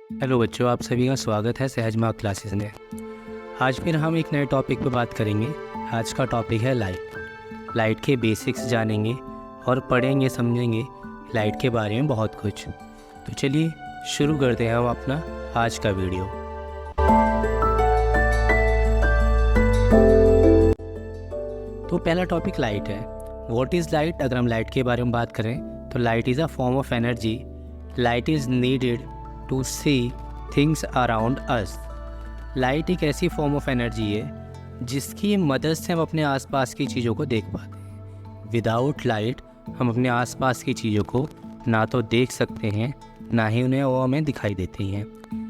Hello बच्चों, आप सभी का स्वागत है सहज मार्क क्लासेस में। आज फिर हम एक नए टॉपिक पर बात करेंगे। आज का टॉपिक है लाइट के बेसिक्स जानेंगे और पढ़ेंगे समझेंगे लाइट के बारे में बहुत कुछ। तो चलिए शुरू करते हैं हम अपना आज का वीडियो। तो पहला टॉपिक लाइट है। What is light? अगर हम लाइट के बारे में बात करें तो light is a form of energy. Light is needed to see things around us. Light एक ऐसी फॉर्म ऑफ एनर्जी है जिसकी मदद से हम अपने आसपास की चीज़ों को देख पाते हैं। विदाउट लाइट हम अपने आसपास की चीज़ों को ना तो देख सकते हैं ना ही उन्हें वो हमें दिखाई देती हैं।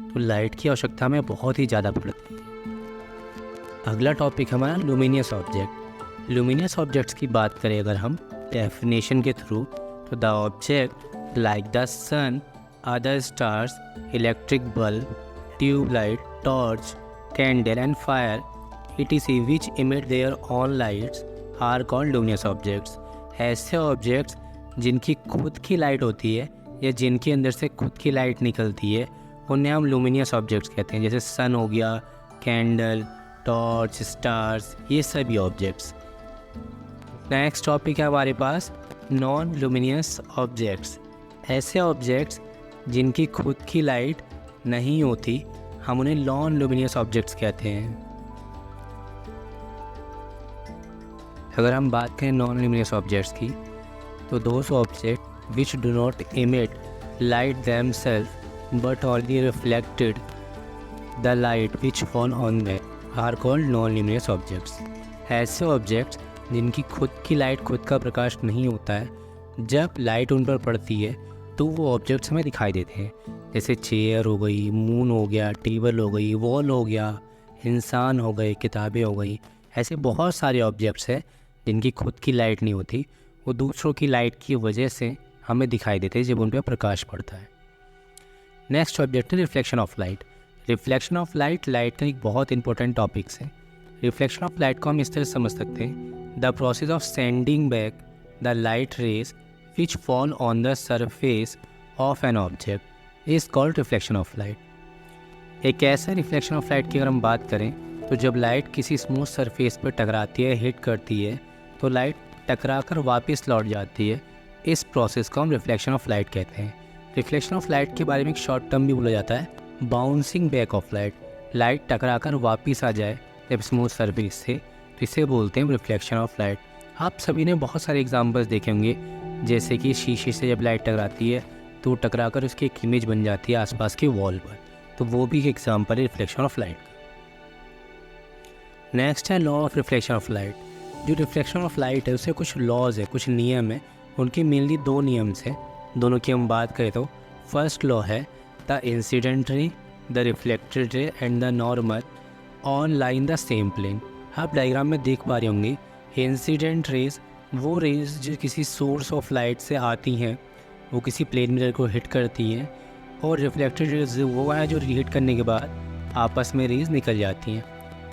तो लाइट की आवश्यकता हमें बहुत ही ज़्यादा पड़ती है। अगला टॉपिक हमारा लुमिनियस ऑब्जेक्ट। लुमिनियस ऑब्जेक्ट्स की बात करें अगर हम डेफिनेशन के थ्रू, तो the object like the sun, other stars, electric bulb, tube light, torch, candle and fire, etc. which emit their own lights are called luminous objects. ऐसे objects जिनकी खुद की लाइट होती है या जिनके अंदर से खुद की लाइट निकलती है उन्हें हम लुमिनियस ऑब्जेक्ट्स कहते हैं। जैसे सन हो गया, कैंडल, टॉर्च, स्टार्स, ये सभी ऑब्जेक्ट्स। नेक्स्ट टॉपिक है हमारे पास नॉन लुमिनियस ऑब्जेक्ट्स। ऐसे ऑब्जेक्ट्स जिनकी खुद की लाइट नहीं होती हम उन्हें नॉन लुमिनियस ऑब्जेक्ट्स कहते हैं। अगर हम बात करें नॉन लुमिनियस ऑब्जेक्ट्स की, तो those object which do not emit light themselves but only reflected the light which fall on them are called non luminous objects. ऐसे ऑब्जेक्ट्स जिनकी खुद की लाइट, खुद का प्रकाश नहीं होता है, जब लाइट उन पर पड़ती है तो वो ऑब्जेक्ट्स हमें दिखाई देते हैं। जैसे चेयर हो गई, मून हो गया, टेबल हो गई, वॉल हो गया, इंसान हो गए, किताबें हो गई। ऐसे बहुत सारे ऑब्जेक्ट्स हैं जिनकी खुद की लाइट नहीं होती, वो दूसरों की लाइट की वजह से हमें दिखाई देते हैं जब उन पर प्रकाश पड़ता है। नेक्स्ट ऑब्जेक्ट है reflection of light. Reflection of light का एक बहुत इंपॉर्टेंट टॉपिक्स है। रिफ्लेक्शन ऑफ लाइट को हम इस तरह समझ सकते हैं, the process of sending back the light rays which fall on the surface of an object is called reflection of light। एक ऐसा रिफ्लेक्शन ऑफ लाइट की अगर हम बात करें तो जब लाइट किसी स्मूथ सरफेस पर टकराती है, हिट करती है, तो लाइट टकराकर वापस लौट जाती है। इस प्रोसेस को हम रिफ्लेक्शन ऑफ लाइट कहते हैं। रिफ्लेक्शन ऑफ लाइट के बारे में एक शॉर्ट टर्म भी बोला जाता है, bouncing back of light. Light टकराकर वापस आ जाए जब स्मूथ सरफेस से, तो इसे बोलते हैं रिफ्लेक्शन ऑफ लाइट। आप सभी ने बहुत सारे एग्जाम्पल्स देखे होंगे, जैसे कि शीशे से जब लाइट टकराती है तो टकराकर उसकी एक इमेज बन जाती है आसपास के वॉल पर, तो वो भी एक एग्जाम्पल है रिफ्लेक्शन ऑफ लाइट का। नेक्स्ट है law of reflection of light. जो रिफ्लेक्शन ऑफ लाइट है उससे कुछ लॉज है, कुछ नियम है। उनके मेनली दो नियम्स हैं, दोनों की हम बात करें तो फर्स्ट लॉ है the incident ray, the reflected ray and the normal on line the same plane. आप डायग्राम में देख पा रहे होंगे, इंसिडेंट रेज वो रेज जो किसी सोर्स ऑफ लाइट से आती हैं, वो किसी प्लेन मिरर को हिट करती हैं, और रिफ्लेक्टेड रेज वो है जो हिट करने के बाद आपस में रेज निकल जाती हैं।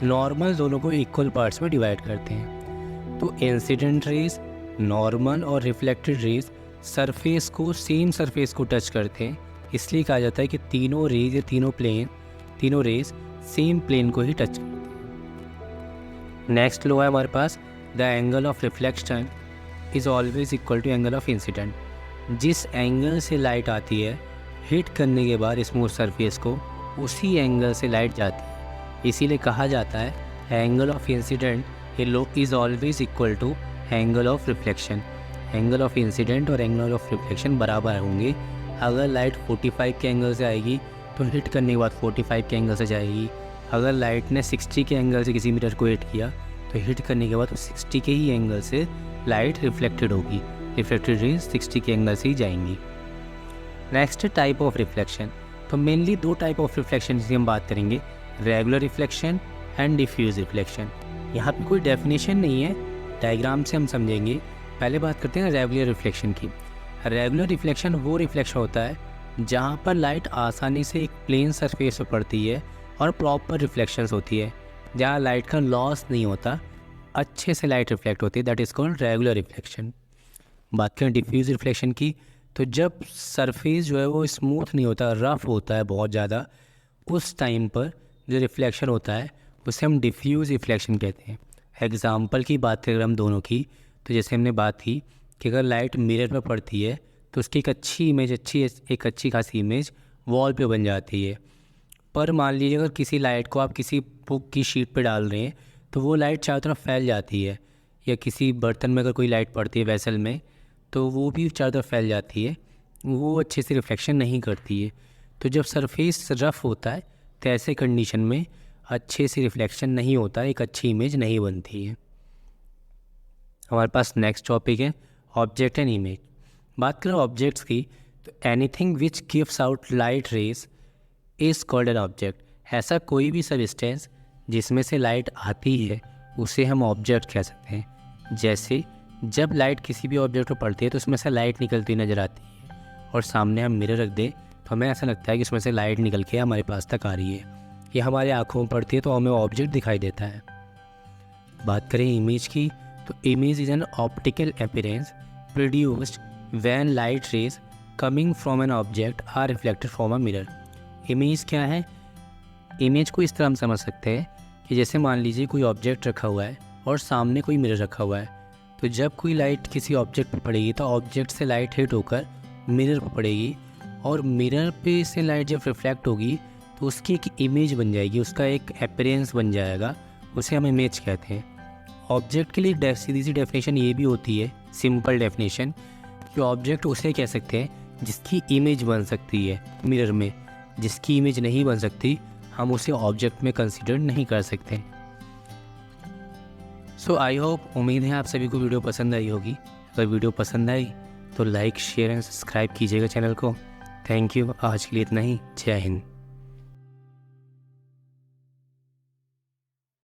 नॉर्मल दोनों को इक्वल पार्ट्स में डिवाइड करते हैं। तो इंसिडेंट रेज, नॉर्मल और रिफ्लेक्टेड रेज सरफेस को, सेम सरफेस को टच करते हैं, इसलिए कहा जाता है कि तीनों रेज या तीनों रेज सेम प्लेन को ही टच करते हैं। नेक्स्ट लो है हमारे पास, the angle of reflection is always equal to angle of incidence. जिस एंगल से लाइट आती है, हिट करने के बाद स्मूथ सरफेस को, उसी एंगल से लाइट जाती है। इसीलिए कहा जाता है angle of incident is always equal to angle of reflection. Angle of incident और एंगल ऑफ रिफ्लेक्शन बराबर होंगे। अगर लाइट 45 के एंगल से आएगी तो हिट करने के बाद 45 के एंगल से जाएगी। अगर लाइट ने 60 के एंगल से किसी मिरर को हिट किया तो हिट करने के बाद 60 के ही एंगल से लाइट रिफ्लेक्टेड होगी। रिफ्लेक्टेड रेज 60 के एंगल से ही जाएंगी। Next type of reflection. तो मेनली दो टाइप ऑफ रिफ्लेक्शन जिसकी हम बात करेंगे, regular reflection and diffuse reflection. यहाँ पे कोई डेफिनेशन नहीं है, डायग्राम से हम समझेंगे। पहले बात करते हैं रेगुलर रिफ्लेक्शन की। रेगुलर रिफ्लेक्शन वो रिफ्लेक्शन होता है जहाँ पर लाइट आसानी से एक प्लेन सरफेस पर पड़ती है और प्रॉपर रिफ्लेक्शंस होती है, जहाँ लाइट का लॉस नहीं होता, अच्छे से लाइट रिफ्लेक्ट होती है, that is called regular reflection. बात करें डिफ्यूज रिफ्लेक्शन की, तो जब सरफेस जो है वो स्मूथ नहीं होता, रफ़ होता है बहुत ज़्यादा, उस टाइम पर जो रिफ्लेक्शन होता है उसे हम डिफ्यूज़ रिफ्लेक्शन कहते हैं। एग्ज़ाम्पल की बात करें हम दोनों की, तो जैसे हमने बात की कि अगर लाइट मिरर पर पड़ती है तो उसकी एक अच्छी इमेज, एक अच्छी खासी इमेज वॉल पे बन जाती है। पर मान लीजिए अगर किसी लाइट को आप किसी बुक की शीट पे डाल रहे हैं तो वो लाइट चारों तरफ फैल जाती है, या किसी बर्तन में अगर कोई लाइट पड़ती है वेसल में तो वो भी चारों तरफ फैल जाती है, वो अच्छे से रिफ्लेक्शन नहीं करती है। तो जब सरफेस रफ़ होता है तो ऐसे कंडीशन में अच्छे से रिफ्लेक्शन नहीं होता, एक अच्छी इमेज नहीं बनती है। हमारे पास नेक्स्ट टॉपिक है ऑब्जेक्ट एंड इमेज। बात करें ऑब्जेक्ट्स की तो anything which gives out light rays is called an object. ऐसा कोई भी सबस्टेंस जिसमें से लाइट आती है उसे हम ऑब्जेक्ट कह सकते हैं। जैसे जब लाइट किसी भी ऑब्जेक्ट पर पड़ती है तो उसमें से लाइट निकलती नज़र आती है, और सामने हम मिरर रख दें तो हमें ऐसा लगता है कि उसमें से लाइट निकल के हमारे पास तक आ रही है, या हमारे आँखों में पड़ती है तो हमें ऑब्जेक्ट दिखाई देता है। बात करें इमेज की तो image is an optical appearance produced when light rays coming from an object are reflected from a mirror. Image क्या है? इमेज को इस तरह हम समझ सकते हैं कि जैसे मान लीजिए कोई ऑब्जेक्ट रखा हुआ है और सामने कोई मिरर रखा हुआ है, तो जब कोई लाइट किसी ऑब्जेक्ट पर पड़ेगी तो ऑब्जेक्ट से लाइट हिट होकर मिरर पर पड़ेगी, और मिरर पे से लाइट जब रिफ्लेक्ट होगी तो उसकी एक इमेज बन जाएगी, उसका एक अपीयरेंस बन जाएगा, उसे हम इमेज कहते हैं। ऑब्जेक्ट के लिए एक सीधी सी डेफिनेशन ये भी होती है, सिंपल डेफिनेशन, कि ऑब्जेक्ट उसे कह सकते हैं जिसकी इमेज बन सकती है मिरर में। जिसकी इमेज नहीं बन सकती हम उसे ऑब्जेक्ट में कंसिडर नहीं कर सकते। सो आई होप, उम्मीद है आप सभी को वीडियो पसंद आई होगी। अगर वीडियो पसंद आई तो लाइक, शेयर एंड सब्सक्राइब कीजिएगा चैनल को। Thank you. आज के लिए इतना ही। जय हिंद।